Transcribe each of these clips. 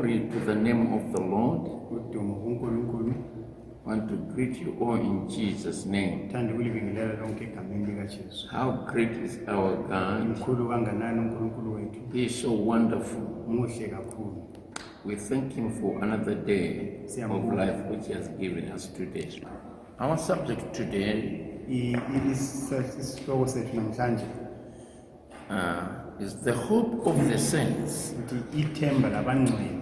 Glory to the name of the Lord. udumo kuNkulunkulu. I want to greet you all in Jesus' name. Thanda ukulibingelela lonke egameni likaJesu. How great is our God. Mkhulu kanganani uNkulunkulu wethu. He is so wonderful. Muhle kakhulu. We thank Him for another day of life which He has given us today. Our subject today Isihloko sethu namhlanje is the hope of the saints. uthi ithemba labangcwele.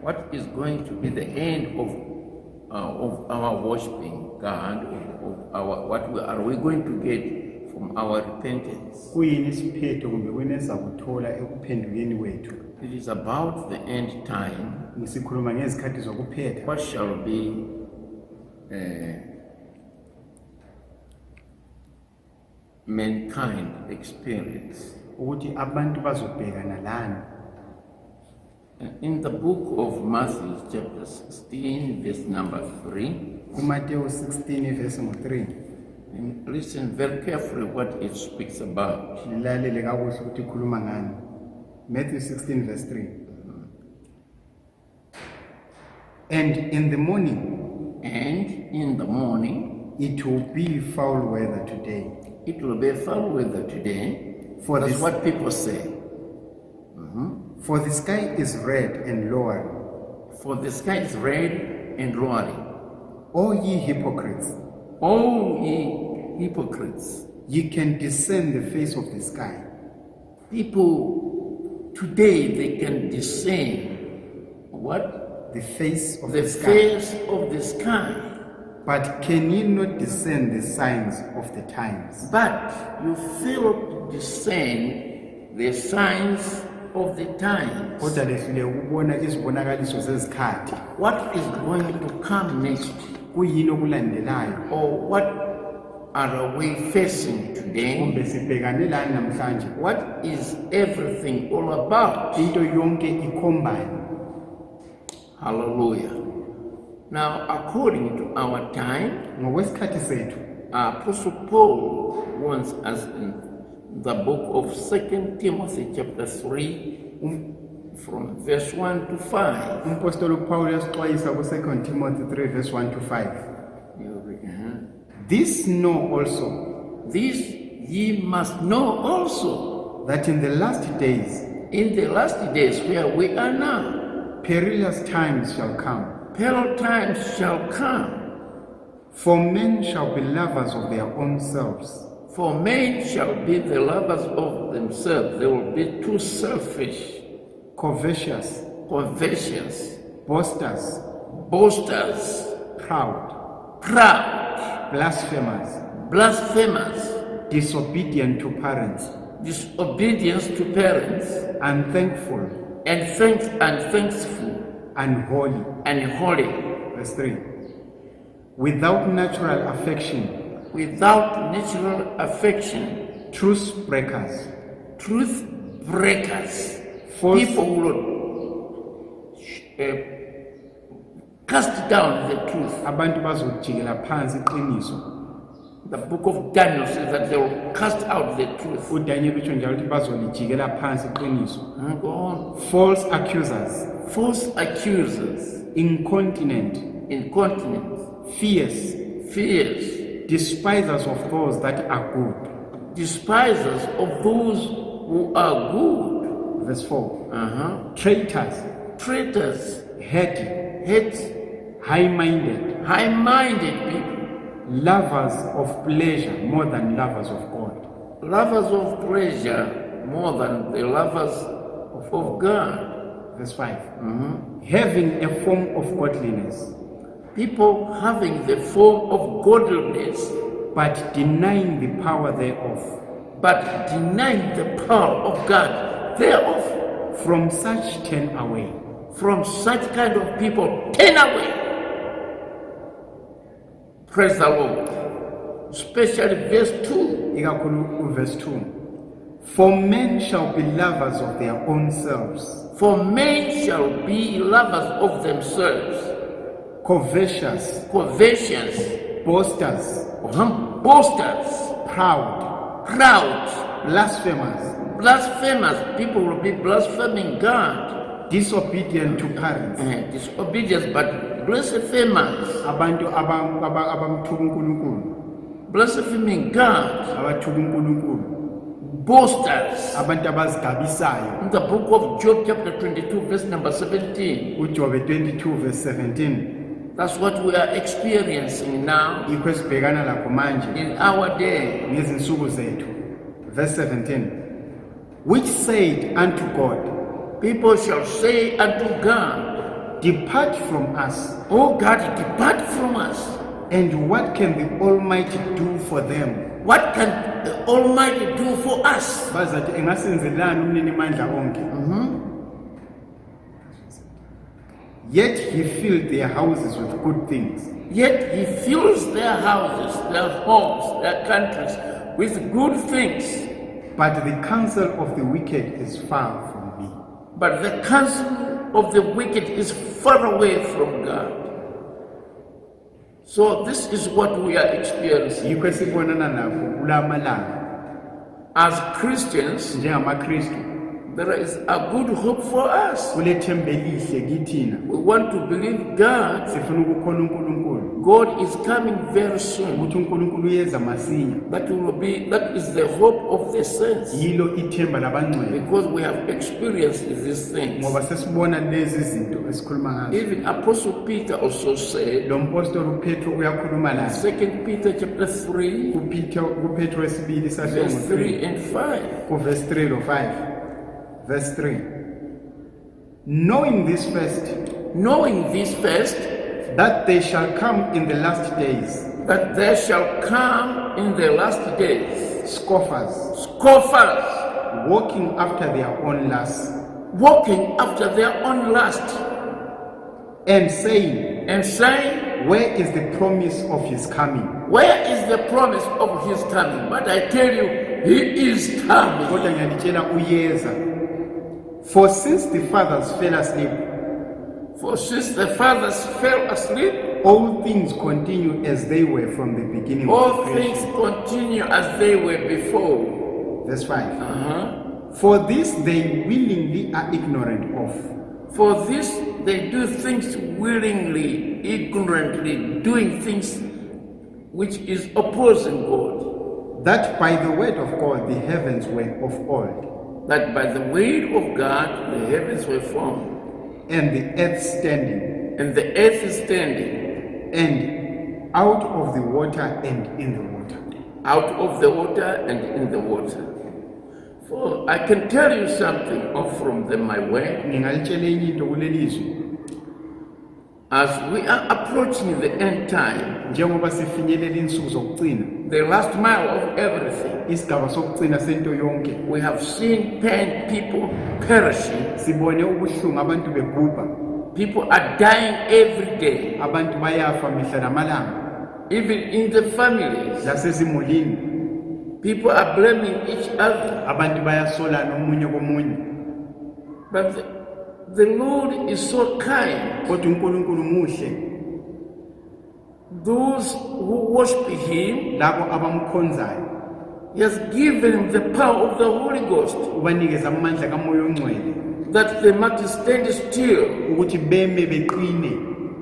What is going to be the end of our worshiping God? What are we going to get from our repentance? Kuyini isiphetho kumbe kuyini esakuthola ekuphendukeni kwethu? It is about the end time. Sikhuluma ngezikhathi zokuphetha. What shall be mankind experience? Ukuthi abantu bazobhekana lani. In the book of Matthew chapter 16 verse number 3, kuMateyu 16 verse 3. listen very carefully what it speaks about. Lilalele kakuhle ukuthi ikhuluma ngani. Matthew 16 verse 3. And in the morning it will be foul weather today. It will be foul weather today. For That's this- what people say. For the sky is red and lowering. For the sky is red and lowering. O ye hypocrites, Oh, ye hypocrites. ye can discern the face of the sky. People today, they can discern what? The face of The the sky. face of the sky. But can ye not discern the signs of the times? But you fail to discern the signs of the times. Kodwa lehlule ukubona izibonakaliso zezikhathi. What is going to come next? Kuyini okulandelayo? Or what are we facing today? Kumbe sibhekane lani namhlanje? What is everything all about? Into yonke ikhombani. Hallelujah. Now, according to our time, Ngokwesikhathi sethu, Apostle Paul warns us in the book of 2 Timothy chapter 3 from verse 1 to 5. umpostoli uPaul uyasixwayisa ku2 Timothy 3 verse 1 to 5. You read, This know also This ye must know also, that in the last days in the last days where we are now, perilous times shall come. peril times shall come. For men shall be lovers of their own selves, For men shall be the lovers of themselves. They will be too selfish, covetous, covetous, boasters, boasters, proud, blasphemers, disobedient to parents, disobedience to parents, unthankful, unthankful, unholy. unholy, Verse 3. Without natural affection, without natural affection, truce breakers, truth breakers. False- People will cast down the truth. abantu bazojikela phansi iqiniso. The book of Daniel says that they will cast out the truth. uDaniel utsho njalo ukuthi bazolijikela phansi iqiniso. Go on. False accusers, False accusers, incontinent, incontinent, fierce, fierce, despisers of those that are good. despisers of those who are good, Verse 4. Traitors, traitors, heady, hate, high-minded, high-minded people, lovers of pleasure more than lovers of God. lovers of pleasure more than the lovers of God. Verse 5. Having a form of godliness, People having the form of godliness, but denying the power thereof. but denying the power of God thereof. From such turn away. From such kind of people, turn away. Praise the Lord. Especially verse 2. Ikakhulu verse 2. For men shall be lovers of their own selves, For men shall be lovers of themselves, covetous, covetous, boasters, boasters, proud, proud, blasphemers, blasphemers. People will be blaspheming God. disobedient to parents, disobedience, but blasphemers, abantu abamthuka uNkulunkulu, blaspheming God, abathuka uNkulunkulu, boasters. abantu abazigabisayo. In the book of Job, chapter 22, verse number 17, uJobe 22 verse 17, that's what we are experiencing now yikho esibhekana lakho manje in our day. ngezinsuku zethu. Verse 17, which said unto God, People shall say unto God, depart from us, O God, depart from us. and what can the Almighty do for them? What can the Almighty do for us? Bazathi engasenzelani umnini mandla onke? Yet he filled their houses with good things, Yet he fills their houses, their homes, their countries with good things. but the counsel of the wicked is far from me. But the counsel of the wicked is far away from God. So this is what we are experiencing. Yikho esibonana nakho kulamalanga As Christians, njengamaKristu. there is a good hope for us. Kulethemba elihle kithina. We want to believe God. Sifuna ukukholwa uNkulunkulu God is coming very soon. ukuthi uNkulunkulu uyeza masinya. That is the hope of the saints. Yilo ithemba labangcwele Because we have experienced these things. ngoba sesibona lezi zinto esikhuluma ngazo. Even Apostle Peter also said, Lo mpostoli uPetro uyakhuluma la 2 Peter chapter 3, kuPetro wesibili verse sahlengo 3 and 5. ku verse 3 lo 5. Verse 3, knowing this first, Knowing this first, that they shall come in the last days that there shall come in the last days scoffers, scoffers, walking after their own lusts, walking after their own lust, and saying, and saying, where is the promise of his coming? where is the promise of his coming? But I tell you, he is coming. Kodwa ngiyalitshela uyeza. For since the fathers fell asleep, For since the fathers fell asleep, all things continue as they were from the beginning of all the things creation. continue as they were before. Verse 5. For this they willingly are ignorant of, For this they do things willingly, ignorantly, doing things which is opposing God. that by the word of God the heavens were of old, That by the word of God the heavens were formed, and the earth standing, and the earth is standing, and out of the water and in the water. out of the water and in the water. For I can tell you something from my way. Ngingalitshela enye into kuleli izwi. As we are approaching the end time, Njengoba sifinyelela insuku zokugcina, the last mile of everything, isigaba sokugcina sento yonke, we have seen people perishing. sibone ubuhlungu abantu begubha, People are dying every day, abantu bayafa mihla namalanga, even in the families. lasezimulini People are blaming each other. abantu bayasolana omunye komunye. But the Lord is so kind. Kodwa uNkulunkulu muhle, Those who worship Him, labo abamkhonzayo He has given them the power of the Holy Ghost, ubanikeza amandla kamoya ongcwele that they might stand still ukuthi beme beqine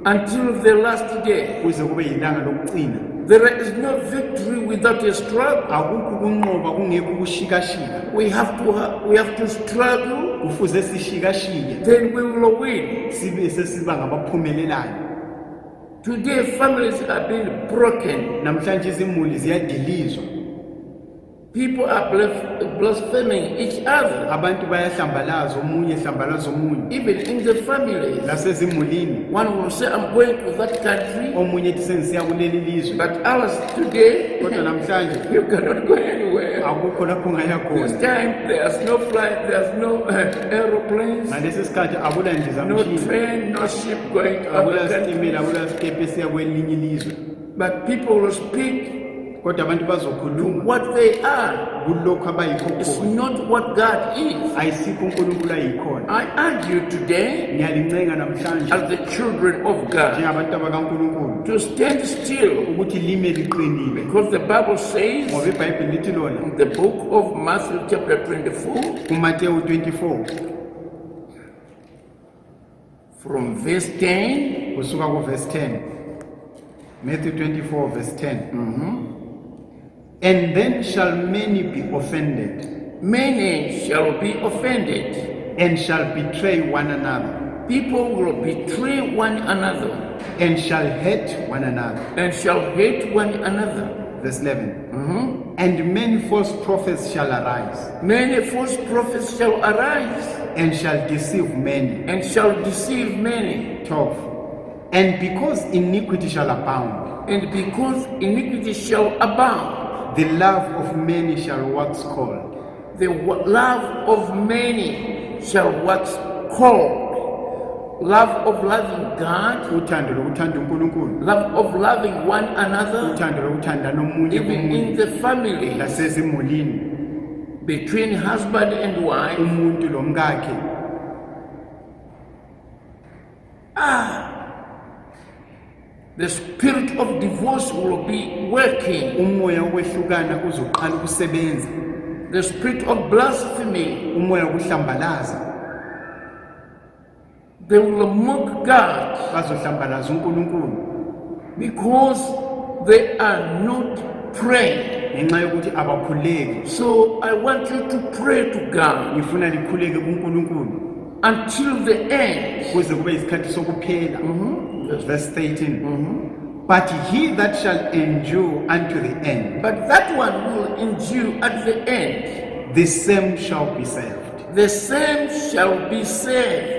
until the last day. kuze kube yilanga lokugcina. There is no victory without a struggle. Akukho kunqoba kungekho ukushikashika, We have to struggle, kufuze sishikashike then we will win. sibe sesiba ngabaphumelelayo. Today families are being broken. Namhlanje izimuli ziyadilizwa, People are blaspheming each other. abantu bayahlambalaza, omunye ehlambalaza omunye Even in the families, lasezimulini. one will say, I'm going to that country, Omunye ethi sengisiya kuleli lizwe, but ours today, kodwa namhlanje you cannot go anywhere. akukho lapho ongaya This khona. time there's no flight, there's no aeroplanes, Ngalesi sikhathi akula no ndizamshini, train, no ship going to akula other country. sitimela, akula sikepe esiya kwelinye ilizwe. But people will speak Kodwa abantu bazokhuluma what they are. kulokho abayikho It's khona, not what God is. ayisikho uNkulunkulu ayikhona. I urge you today, Ngiyalincenga namhlanje as the children of God, njengabantu bakaNkulunkulu to stand still, ukuthi lime liqinile, because the Bible says ngoba iBhayibheli lithi lona in the book of Matthew chapter 24, kuMateyu 24 from verse 10. kusuka ku verse 10. Matthew 24 verse 10. And then shall many be offended, Many shall be offended. and shall betray one another, People will betray one another and shall hate one another. and shall hate one another. Verse 11. And many false prophets shall arise, Many false prophets shall arise and shall deceive many. and shall deceive many. 12. And because iniquity shall abound, And because iniquity shall abound, the love of many shall wax cold. the love of many shall wax cold. Love of loving God, Uthando lokuthanda uNkulunkulu, love of loving one another, uthando lokuthanda nomunye even umuntu, in the family, lasezimulini, between husband and wife. umuntu lomkakhe. The spirit of divorce will be working. Umoya wokwehlukana uzoqala ukusebenza. The spirit of blasphemy, Umoya wokuhlambalaza, they will mock God bazohlambalaza uNkulunkulu because they are not praying. ngenxa yokuthi abakhuleki. So I want you to pray to God Ngifuna likhuleke kuNkulunkulu until the end. kuze kube isikhathi sokuphela. Verse 13. But he that shall endure unto the end, But that one will endure at the end. the same shall be saved. The same shall be saved.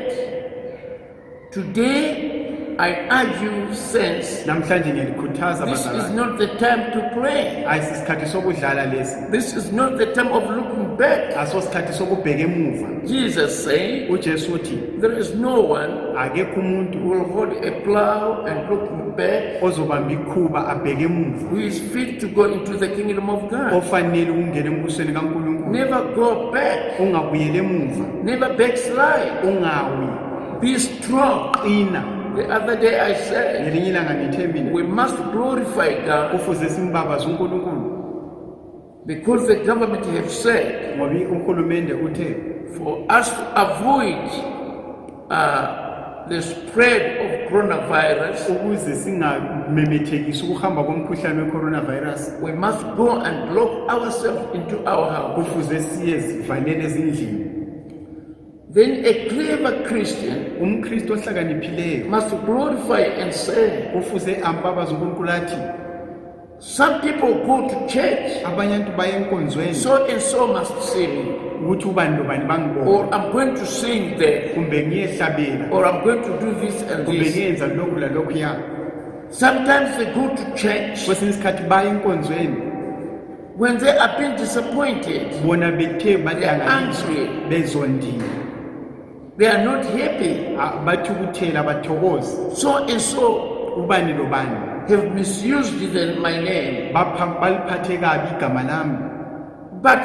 Today, I urge you, saints, Namhlanje ngiyalikhuthaza this is abazalwane. not the time to pray. Ayisisikhathi sokudlala lesi. This is not the time of looking back. Asosikhathi sokubheka emuva. Jesus said, uJesu uthi there is no one akekho who umuntu will hold a plow and look back, ozobamba ikhuba abheke emuva, who is fit to go into the kingdom of God. ofanele ukungena embusweni kaNkulunkulu. Never go back. Ungabuyele emuva, Never backslide. ungawi, Be strong. qina. The other day I said, Ngelinye ilanga ngithe mina we must glorify God kufuze simbabaze uNkulunkulu because the government have said ngoba uhulumende uthe for us to avoid the spread of coronavirus, ukuze singamemethekisi ukuhamba komkhuhlane we-coronavirus, we must go and lock ourselves into our house. kufuze siye sivalele ezindlini. Then a clever Christian Umkristu ohlakaniphileyo must glorify and say, kufuze ambabaze uNkulunkulu athi, some people go to church, abanye abantu baye enkonzweni so and so must sing, ukuthi ubani lobani bangibone, or I'm going to sing there, kumbe ngiyehlabela, or I'm going to do this and kumbe this. ngiyenza lokhu lalokhuya. Sometimes they go to church Kwesinye isikhathi baye enkonzweni when they are being disappointed, bona bethe they are badangaliswa, angry, bezondile, they are not happy. bathukuthela, bathokoza. So and so Ubani lobani have misused my name. baliphathe kabi igama lami, But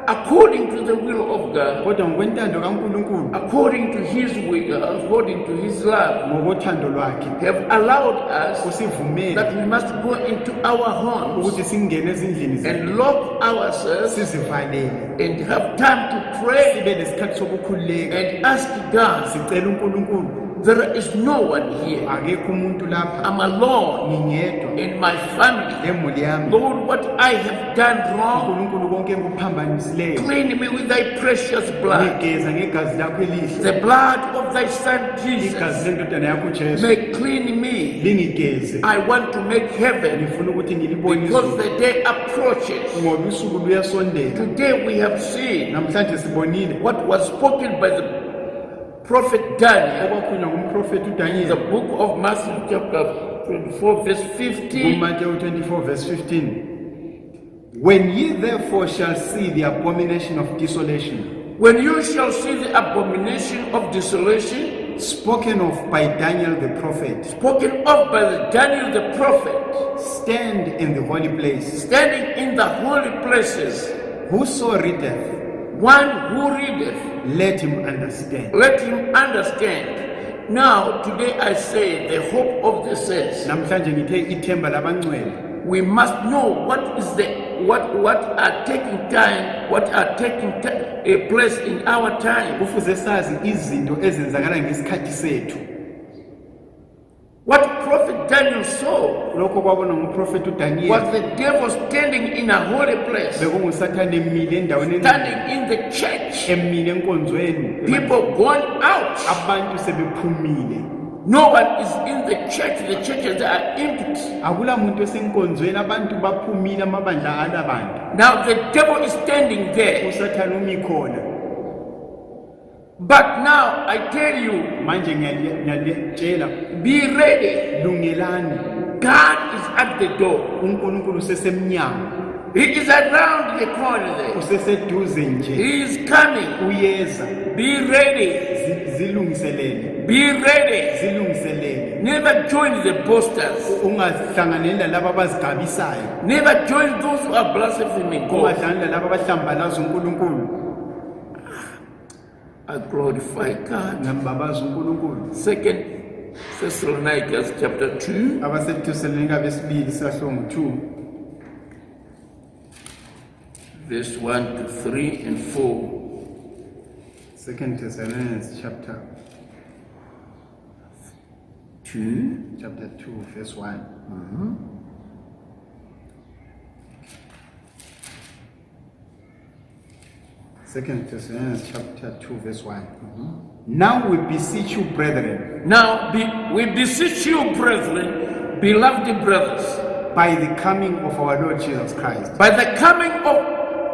according to the will of God, kodwa ngokwentando kaNkulunkulu, according to His will, according to His love, ngokothando lwakhe, have allowed us usivumele that we must go into our homes ukuthi singene ezindlini zethu, and lock ourselves sizivalele, and have time to pray sibe lesikhathi sokukhululeka, and ask God. sicela uNkulunkulu. There is no one here. Akekho umuntu lapha, I'm alone ngingedwa in my family. lemuli yami. Lord, what I have done wrong, uNkulunkulu konke engikuphambanisileyo, clean me with thy precious blood. ngigeza ngegazi lakho elihle, The blood of thy son igazi Jesus lendodana yakho uJesu may clean me. lingigeze. I want to make heaven Ngifuna ukuthi ngilibone because izulu the day approaches. ngoba usuku luyasondela. Today we have seen Namhlanje sibonile what was spoken by the prophet Daniel okwakhulunywa ngumprofethi in the uDaniel book of Matthew chapter 24 verse 15. kuMateyu 24 verse 15. When ye therefore shall see the abomination of desolation When you shall see the abomination of desolation spoken of by Daniel the prophet, spoken of by the Daniel the prophet, stand in the holy place, standing in the holy places, whoso readeth, one who readeth, let him understand. let him understand. Now, today I say the hope of the saints. Namhlanje ngithe ithemba labangcwele. We must know what is what are taking time, what are taking a place in our time. Kufuze sazi izinto ezenzakala ngesikhathi sethu. What Prophet Daniel saw lokho kwabona ngumprofeti uDaniel was the devil standing in a holy place, bekungusathane emile endaweni standing in the church, emile enkonzweni, people going out. abantu sebephumile, No one is in the church. The churches are empty. akula muntu esenkonzweni, abantu baphumile, amabandla alabantu, Now the devil is standing there. usathane umi khona. But now I tell you, Manje ngiyalitshela, be ready. lungelani, God is at the door. uNkulunkulu usesemnyango, He is around the corner there. useseduze nje, He is coming. uyeza. Be ready. Zilungiselele, Be ready. zilungiselele, Never join the boasters. ungahlanganeli lalabo abazigabisayo, Never join those who are blaspheming God. ungadlali lalabo abahlambalaza uNkulunkulu, I glorify God. ngambabaza uNkulunkulu. 2 Thessalonians chapter 2, AbaseThesalonika besibili sahlobo 2 verse 1 to 3 and 4. 2 Thessalonians chapter 2. 2 verse 1. Second Thessalonians chapter 2 verse 1. Now we beseech you, brethren, Now we beseech you, brethren, beloved brothers, by the coming of our Lord Jesus Christ, by the coming of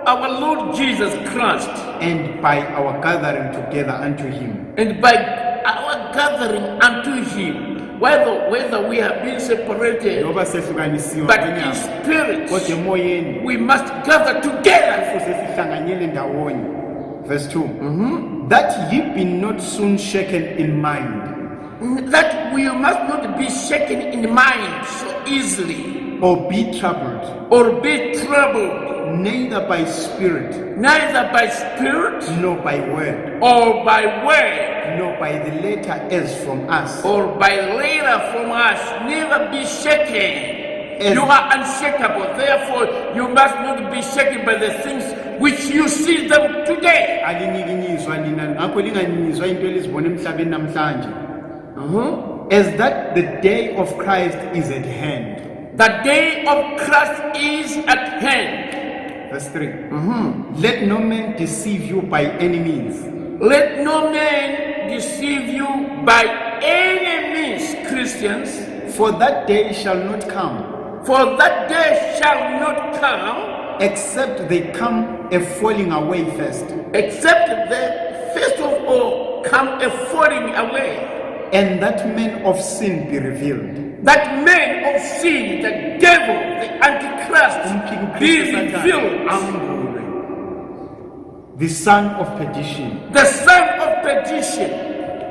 our Lord Jesus Christ, and by our gathering together unto him, and by our gathering unto him, whether we have been separated, noba sehlukanisiwe but in kwenyama, spirit, kodwa emoyeni we must gather together. kuze sihlanganyele ndawonye. Verse 2. That ye be not soon shaken in mind, That we must not be shaken in mind so easily, or be troubled, or be troubled, neither by spirit, neither by spirit, nor by word, or by word, nor by the letter as from us, or by letter from us. Never be shaken. Yes. You are unshakable. Therefore, you must not be shaken by the things which you see them today. alinyikinyizwa nina, ngakho linganyikinyizwa into elizibona emhlabeni namhlanje. As that the day of Christ is at hand. The day of Christ is at hand. Verse 3. Let no man deceive you by any means, Let no man deceive you by any means, Christians, for that day shall not come, for that day shall not come, except they come a falling away first, except that first of all come a falling away, and that man of sin be revealed. that man of sin, the devil, the Antichrist, be revealed, The son of perdition. the son of perdition,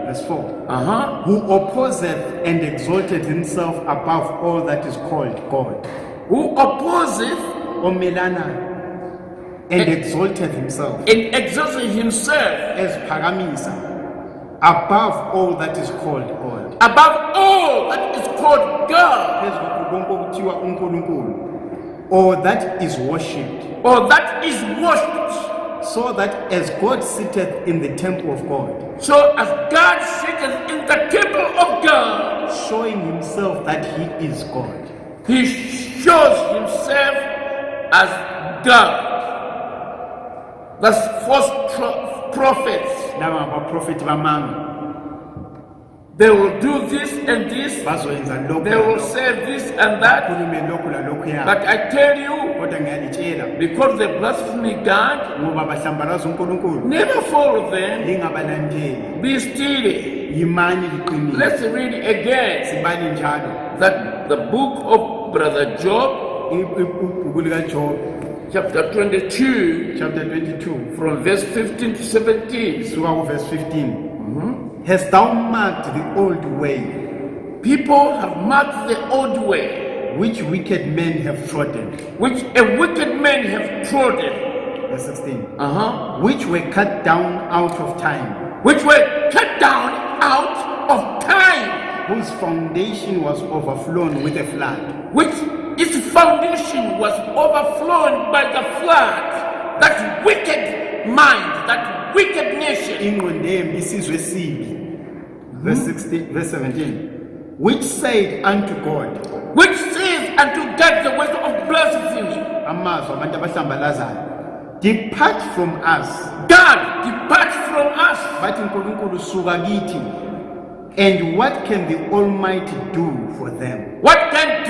Verse 4. Who opposeth and exalted himself above all that is called God. who opposeth Omelana and exalted himself and exalted himself as paramisa above all that is called God. above all that is called God, Phezu kwakho konke okuthiwa uNkulunkulu, or that is worshipped, or that is worshipped, so that as God sitteth in the temple of God, so as God sitteth in the temple of God, showing himself that he is God. he shows himself as God. That's false prophets. Laba ngabaprofethi bamanga, They will do this and this. bazoyenza lokhu They will lalokhu, say this and that. bakhulume lokhu lalokhuya. But I tell you, Kodwa ngiyalitshela, because they blaspheme God, ngoba bahlambalaza uNkulunkulu, never follow them. lingabalandeli, Be still. yimani liqinile. Let's read again Sibale njalo that the book of Brother Job, ibhuku likaJob chapter 22, chapter 22 from verse 15 to 17. suka kuverse 15. Hast thou marked the old way People have marked the old way, which wicked men have trodden? which a wicked man have trodden, Verse 16. uh-huh, Which were cut down out of time, which were cut down out of time, whose foundation was overflown with a flood. which its foundation was overflown by the flood. That wicked mind, that wicked nation. Ingqondo embi, isizwe esibi. Verse 16, verse 17. which said unto God, which says unto God the words of blasphemy, amazwi abantu abahlambalazayo, depart from us. God, depart from us. Bathi uNkulunkulu suka kithi. And what can the Almighty do for them? What can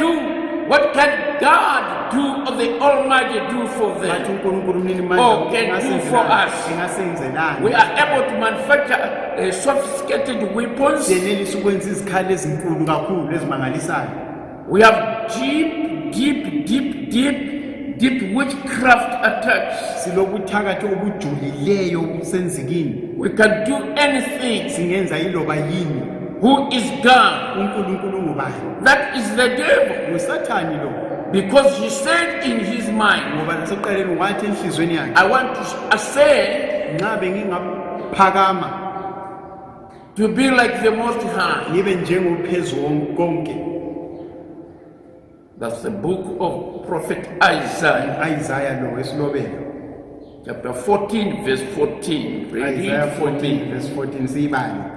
God do, or the Almighty do for Bathi them? uNkulunkulu umnini Oh, can do for us. engasenzelani. We are able to manufacture sophisticated weapons. Siyenelisa ukwenza izikhali ezinkulu kakhulu ezimangalisayo. We have deep witchcraft attacks. Silobuthakathi obujulileyo obusenzikini. We can do anything. Singenza iloba yini. Who is God? uNkulunkulu ngubani? That is the devil. Usathani lo. Because he said in his mind, Ngoba nasekuqaleni wathi enhlizweni yakhe, I want to ascend nxa bengingaphakama to be like the Most High. ngibe njengophezu konke. That's the book of Prophet Isaiah, Isaiah lo esilobela. chapter 14, verse 14. Read Isaiah it for 14 me. verse 14 siyibale.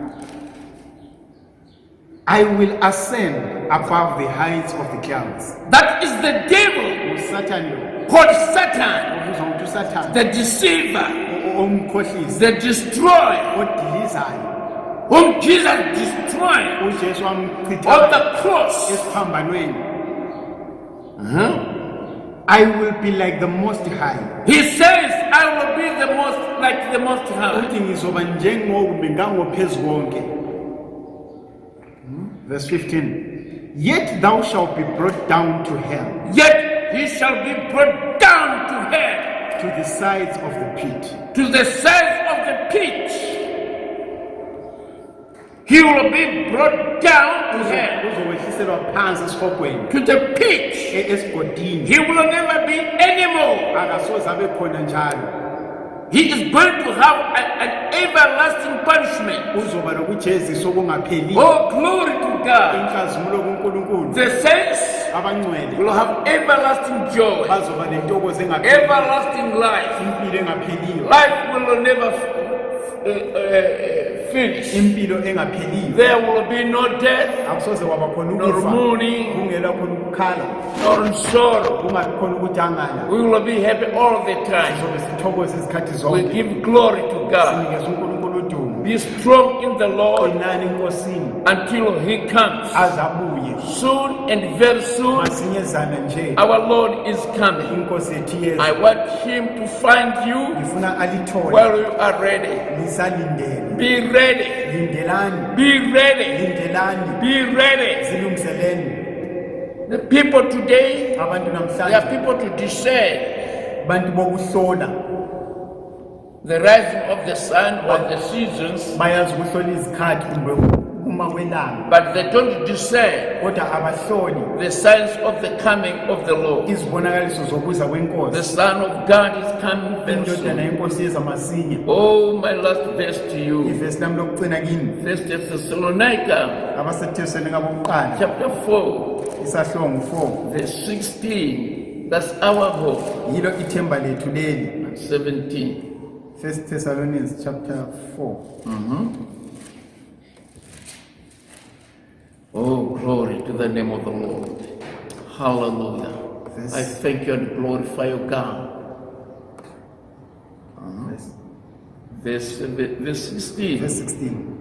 I will ascend above the heights of the clouds. That is the devil Usathani lo. called Satan, Ubizwa ngokuthi uSathane. the deceiver, Omkhohlisi. the destroyer, Odilizayo. whom Jesus destroyed uJesu on wamchitha the cross. esiphambanweni. I will be like the Most High. He says, I will be the most like the Most High. Uthi ngizoba njengombe ngangophezu konke. Verse 15. Yet thou shalt be brought down to hell, Yet he shall be brought down to hell, to the sides of the pit. to the sides of the pit. He will be brought down to hell, Uzowehliselwa phansi esihogweni, to the pit. esigodini. He will never be anymore. Akasoze abe khona njalo. He is going to have an everlasting punishment. Uzoba nokujeziso okungapheliyo. Oh, glory to God. Inkazimulo kuNkulunkulu. The saints Abangcwele will have everlasting joy, bazoba nentokozo engapheliyo. everlasting life. Impilo engapheliyo. Life will never finish. Impilo engapheliyo. There will be no death, Akusoze waba khona nor ukufa. mourning, Kungela khona ukukhala. nor sorrow. Kungabi khona ukudangala. We will be happy all the time. Sizobe sithokoza izikhathi We zonke. give glory to God. Sinikeza uNkulunkulu udumo. Be strong in the Lord Qinani enkosini until He comes. azabuye. Soon and very soon, Masinyezana nje. our Lord is coming. Inkosi yethu yeza. I want Him to find you Ngifuna alithole. while you are ready. Lisalindele. Be ready. Lindelani. Be ready. Lindelani. Be ready. Zilungiseleni. The people today, Abantu they are namhlanje people to discern bantu bokuhlola. the rising of the sun or the seasons, Bayazi ukuhlola izikhathi kumbe uma kwelanga. but they don't discern Kodwa abahloli the signs of the coming of the Lord. izibonakaliso zokuza The kwenkosi. Son of God is coming very Indodana soon. yenkosi yeza masinya. Oh, my last verse to you. Ivesi lami lokugcina kini. First Thessalonica, AbaseThesalonika bokuqala. chapter 4, Isahlongo 4. verse 16. That's our hope. Yilo ithemba lethu leli. 17. 1 Thessalonians chapter 4. Oh, glory to the name of the Lord. Hallelujah. Verse- I thank you and glorify your God. Verse 16. Verse 16.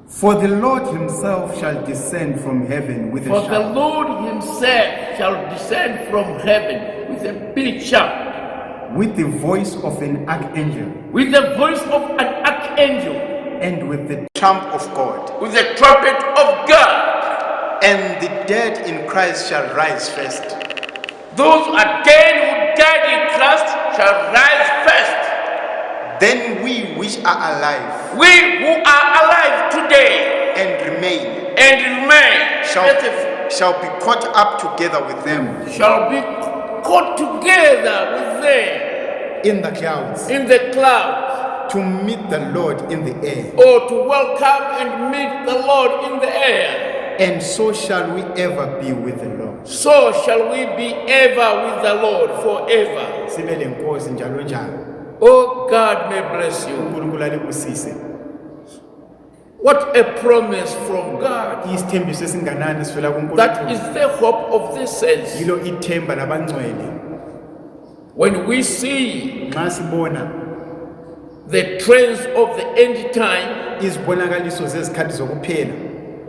For the Lord himself shall descend from heaven with a For the shout, Lord himself shall descend from heaven with a big shout, with the voice of an archangel, with the voice of an archangel, and with the trump of God. with the trumpet of God. And the dead in Christ shall rise first. Those who are dead who died in Christ shall rise first. Then we which are alive We who are alive today and remain and remain shall be caught up together with them shall be caught together with them in the clouds in the clouds, to meet the Lord in the air. or to welcome and meet the Lord in the air. And so shall we ever be with the Lord. So shall we be ever with the Lord forever. Sibe lenkosi njalo njalo. Oh, God may bless you. uNkulunkulu alibusise. What a promise from God. Isithembiso esinganani sivela That kuNkulunkulu. is the hope of the saints. Yilo ithemba labangcwele. When we see Nxa sibona the trends of the end time, izibonakaliso zezikhathi zokuphela,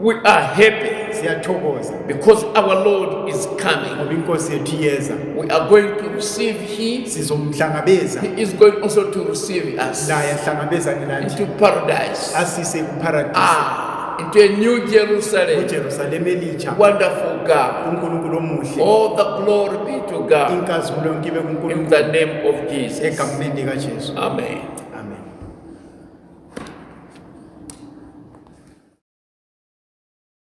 we are happy siyathokoza because our Lord is coming. ngoba inkosi yethu iyeza. We are going to receive Him. Sizomhlangabeza, He is going also to receive us naye ahlangabezane nathi into paradise. asise kuparadise, Into a new Jerusalem. kuJerusalem elitsha, Wonderful God. uNkulunkulu omuhle. All the glory be to God Inkazimulo yonke ibe in kuNkulunkulu the name of Jesus. egameni likaJesu. Amen.